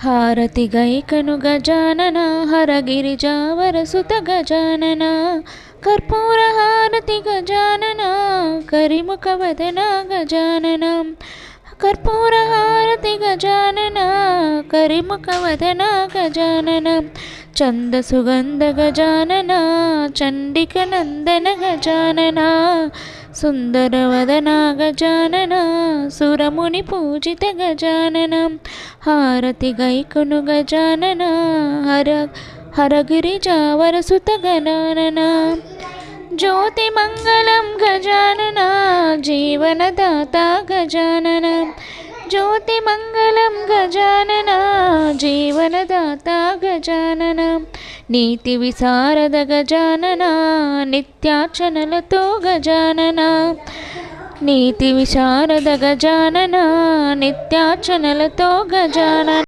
హారతి గైకను గజానన హరగిరిజావరసుత గజానన కర్పూర హారతి గజానన కరిముఖ వదన గజానన కర్పూర హారతి గజానన కరిముఖ వదన గజానన చంద సుగంధ గజానన చండిక నందన గజానన సుందరవదన గజానన సురముని పూజిత గజానన హారతి గైకును గజానన హరగిరిజావరసుత గజానన జ్యోతి మంగళం గజానన జీవనదాత గజానన జ్యోతి మంగళం గజానన జీవనదాత గజానన నీతి విశారద గజానన నిత్యార్చనలతో గజానన నీతి విశారద గజానన నిత్యార్చనలతో గజానన